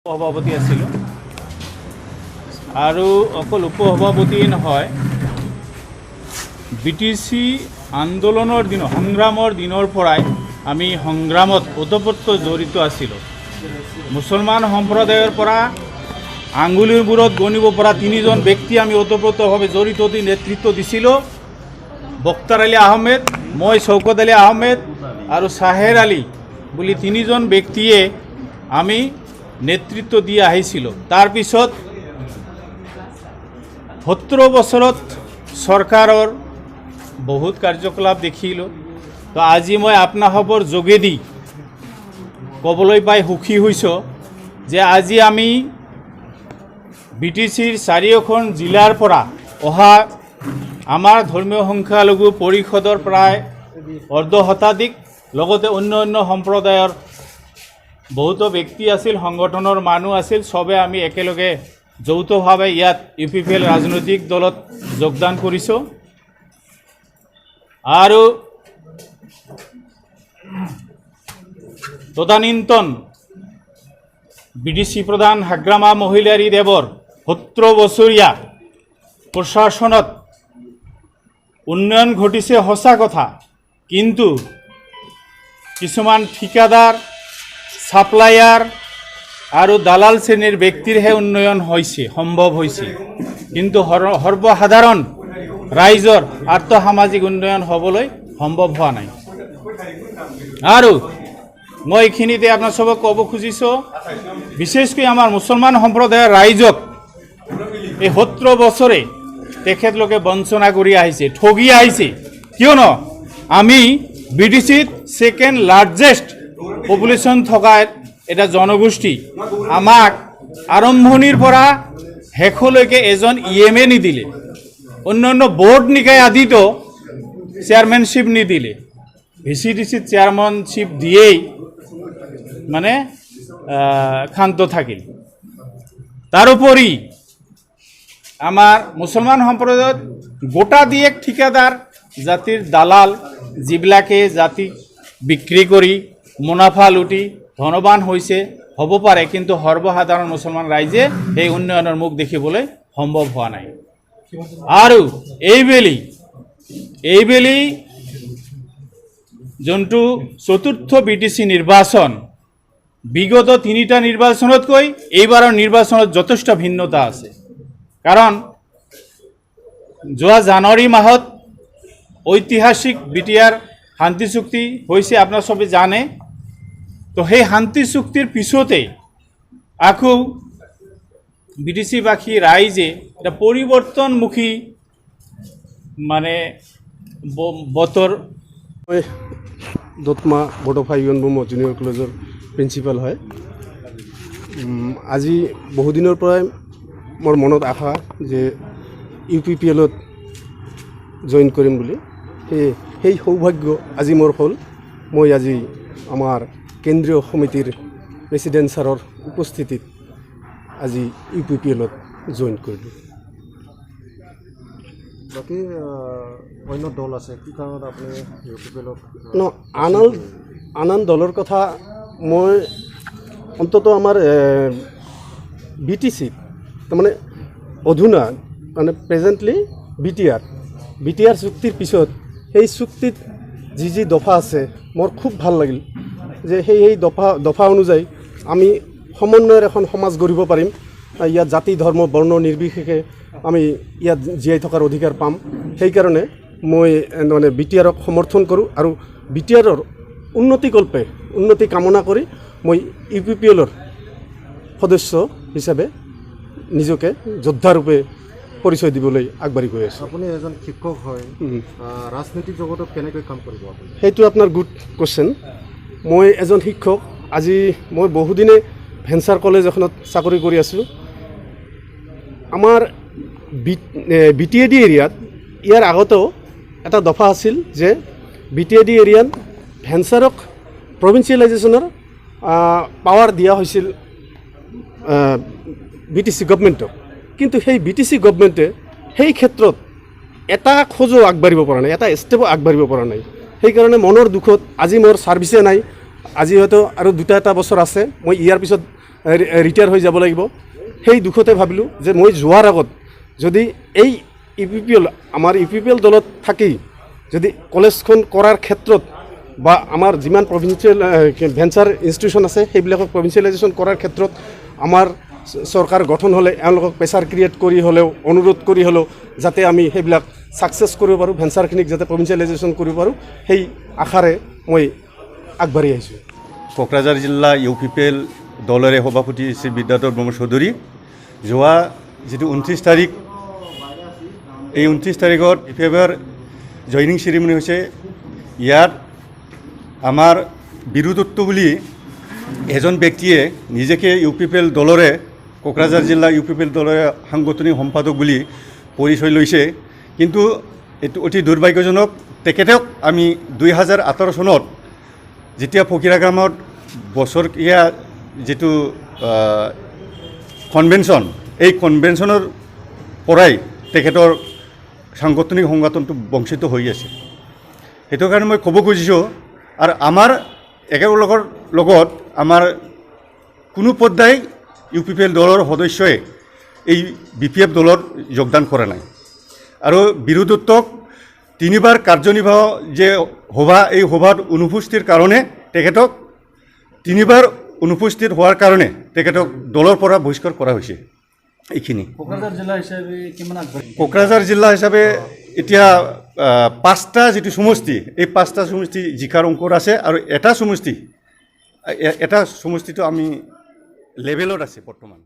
সভাপতি আছিলোঁ আৰু অকল উপসভাপতিয়ে নহয়, BTC আন্দোলনৰ দিন সংগ্ৰামৰ দিনৰ পৰাই আমি সংগ্ৰামত ওতপ্ৰোত জড়িত আছিলোঁ। মুছলমান সম্প্ৰদায়ৰ পৰা আঙুলিৰ মূৰত গণিব পৰা 3জন ব্যক্তি আমি ওতপ্ৰোতভাৱে জড়িত দি নেতৃত্ব দিছিলোঁ। বক্তাৰ আলী আহমেদ, মই শওকত আলী আহমেদ আৰু চাহেৰ আলী বুলি 3জন ব্যক্তিয়ে আমি নেতৃত্ব দি আহিছিলোঁ। তাৰপিছত 17 বছৰত চৰকাৰৰ বহুত কাৰ্যকলাপ দেখিলোঁ। তো আজি মই আপোনাসৱৰ যোগেদি ক'বলৈ পাই সুখী হৈছোঁ যে আজি আমি BTCৰ 4খন জিলাৰ পৰা অহা আমাৰ ধৰ্মীয় সংখ্যালঘু পৰিষদৰ প্ৰায় অৰ্ধশতাধিক, লগতে অন্য সম্প্ৰদায়ৰ বহুতো ব্যক্তি আছিল, সংগঠনৰ মানুহ আছিল, সবে আমি একেলগে যৌথভাৱে ইয়াত UPPL ৰাজনৈতিক দলত যোগদান কৰিছোঁ। আৰু তদানীন্তন BDC প্ৰধান হাগ্ৰামা মহিলাৰী দেৱৰ 17 বছৰীয়া প্ৰশাসনত উন্নয়ন ঘটিছে সঁচা কথা, কিন্তু কিছুমান ঠিকাদাৰ, সাপ্লায়াৰ আৰু দালাল শ্ৰেণীৰ ব্যক্তিৰহে উন্নয়ন হৈছে, সম্ভৱ হৈছে, কিন্তু সৰ্বসাধাৰণ ৰাইজৰ আৰ্থসামাজিক উন্নয়ন হ'বলৈ সম্ভৱ হোৱা নাই। আৰু মই এইখিনিতে আপোনাৰ সবক ক'ব খুজিছোঁ, বিশেষকৈ আমাৰ মুছলমান সম্প্ৰদায়ৰ ৰাইজক এই 17 বছৰে তেখেতলোকে বঞ্চনা কৰি আহিছে, ঠগি আহিছে। কিয়নো আমি BDCত ছেকেণ্ড লাৰ্জেষ্ট পপুলেশ্যন থকা এটা জনগোষ্ঠী, আমাক আৰম্ভণিৰ পৰা শেষলৈকে এজন EMA নিদিলে, অন্যান্য বোৰ্ড নিকায় আদিতো চেয়াৰমেনশ্বিপ নিদিলে, VCDCত চেয়াৰমেনশ্বিপ দিয়েই মানে ক্ষান্ত থাকিল। তাৰোপৰি আমাৰ মুছলমান সম্প্ৰদায়ত গোটা দিয়েক ঠিকাদাৰ জাতিৰ দালাল, যিবিলাকে জাতিক বিক্ৰী কৰি মুনাফা লুটি ধনবান হৈছে হ'ব পাৰে, কিন্তু সৰ্বসাধাৰণ মুছলমান ৰাইজে এই উন্নয়নৰ মুখ দেখিবলৈ সম্ভৱ হোৱা নাই। আৰু এইবেলি যোনটো চতুৰ্থ BTC নিৰ্বাচন, বিগত 3টা নিৰ্বাচনতকৈ এইবাৰৰ নিৰ্বাচনত যথেষ্ট ভিন্নতা আছে। কাৰণ যোৱা জানুৱাৰী মাহত ঐতিহাসিক BTR শান্তি চুক্তি হৈছে, আপোনাৰ সবে জানে। তো সেই শান্তি চুক্তিৰ পিছতে আকৌ BTCবাসী ৰাইজে এটা পৰিৱৰ্তনমুখী মানে বতৰ। মই দতমা বড়োফা ইউএন বড়ো জুনিয়ৰ কলেজৰ প্ৰিন্সিপাল হয়। আজি বহুদিনৰ পৰাই মোৰ মনত আশা যে UPPLত জইন কৰিম বুলি, সেই সৌভাগ্য আজি মোৰ হ'ল। মই আজি আমাৰ কেন্দ্ৰীয় সমিতিৰ প্ৰেচিডেণ্ট ছাৰৰ উপস্থিতিত আজি UPPLত জইন কৰিলোঁ। বাকী অন্য দল আছে, কি কাৰণত আপুনি UPPLত? আন দলৰ কথা মই অন্তত আমাৰ BTC তাৰমানে অধুনা মানে প্ৰেজেণ্টলি BTR চুক্তিৰ পিছত সেই চুক্তিত যি দফা আছে মোৰ খুব ভাল লাগিল যে সেই দফা অনুযায়ী আমি সমন্বয়ৰ এখন সমাজ গঢ়িব পাৰিম। ইয়াত জাতি ধৰ্ম বৰ্ণ নিৰ্বিশেষে আমি ইয়াত জীয়াই থকাৰ অধিকাৰ পাম। সেইকাৰণে মই মানে BTRক সমৰ্থন কৰোঁ আৰু BTRৰ উন্নতি কামনা কৰি মই UPPLৰ সদস্য হিচাপে নিজকে যোদ্ধাৰূপে পৰিচয় দিবলৈ আগবাঢ়ি গৈ আছোঁ। আপুনি এজন শিক্ষক হয়, ৰাজনৈতিক জগতত কেনেকৈ কাম কৰিব আপুনি? সেইটো আপোনাৰ গুড কুৱেশ্যন। মই এজন শিক্ষক। আজি মই বহুদিনে ভেঞ্চাৰ কলেজ এখনত চাকৰি কৰি আছোঁ। আমাৰ BTAD এৰিয়াত ইয়াৰ আগতেও এটা দফা আছিল যে BTAD এৰিয়াত ভেঞ্চাৰক প্ৰভিঞ্চিয়েলাইজেশ্যনৰ পাৱাৰ দিয়া হৈছিল BTC গভৰ্ণমেণ্টক, কিন্তু সেই BTC গভৰ্ণমেণ্টে সেই ক্ষেত্ৰত এটা খোজো আগবাঢ়িব পৰা নাই, এটা ষ্টেপো আগবাঢ়িব পৰা নাই। সেইকাৰণে মনৰ দুখত আজি মোৰ ছাৰ্ভিচে নাই। আজি হয়তো আৰু 2-3 বছৰ আছে, মই ইয়াৰ পিছত ৰিটায়াৰ হৈ যাব লাগিব। সেই দুখতে ভাবিলোঁ যে মই যোৱাৰ আগত যদি এই UPPL আমাৰ UPPL দলত থাকি যদি কলেজখন কৰাৰ ক্ষেত্ৰত বা আমাৰ যিমান প্ৰভিঞ্চিয়েল ভেঞ্চাৰ ইনষ্টিটিউশ্যন আছে সেইবিলাকক প্ৰভিঞ্চিয়েলাইজেশ্যন কৰাৰ ক্ষেত্ৰত আমাৰ চৰকাৰ গঠন হ'লে এওঁলোকক প্ৰেছাৰ ক্ৰিয়েট কৰি হ'লেও অনুৰোধ কৰি হ'লেও যাতে আমি সেইবিলাক ছাকচেছ কৰিব পাৰোঁ, ভেঞ্চাৰখিনিক যাতে প্ৰভিঞ্চিয়েলাইজেশ্যন কৰিব পাৰোঁ, সেই আশাৰে মই আগবাঢ়ি আহিছোঁ। কোকৰাঝাৰ জিলা UPPL দলৰে সভাপতি শ্ৰী বিদ্যাধৰ ব্ৰহ্ম চৌধুৰী। যোৱা যিটো 29 তাৰিখ, এই 29 তাৰিখত UPPL জইনিং চেৰিমনি হৈছে। ইয়াত আমাৰ বিৰুদ্ধত্ব বুলি এজন ব্যক্তিয়ে নিজকে UPPL দলৰে কোকৰাঝাৰ জিলা UPPL দলৰে সাংগঠনিক সম্পাদক বুলি পৰিচয় লৈছে। কিন্তু এইটো অতি দুৰ্ভাগ্যজনক। তেখেতক আমি 2018 চনত যেতিয়া ফকীৰাগামত বছৰকীয়া যিটো কনভেনশ্যন, এই কনভেনশ্যনৰ পৰাই তেখেতৰ সাংগঠনিক সংগঠনটো বঞ্চিত হৈ আছে। সেইটো কাৰণে মই ক'ব খুজিছোঁ, আৰু আমাৰ একেলগৰ লগত আমাৰ কোনো পৰ্যায় UPPL দলৰ সদস্যই এই BPF দলত যোগদান কৰা নাই। আৰু বিৰোধত্বক 3বাৰ কাৰ্যনিৰ্বাহ যে সভা, এই সভাত অনুপস্থিতিৰ কাৰণে তেখেতক 3বাৰ অনুপস্থিত হোৱাৰ কাৰণে তেখেতক দলৰ পৰা বহিষ্কাৰ কৰা হৈছে। এইখিনি কোকৰাঝাৰ জিলা হিচাপে এতিয়া 5টা যিটো সমষ্টি, এই 5টা সমষ্টি জিকাৰ অংকৰ আছে, আৰু এটা সমষ্টিটো আমি লেভেলত আছে বৰ্তমান।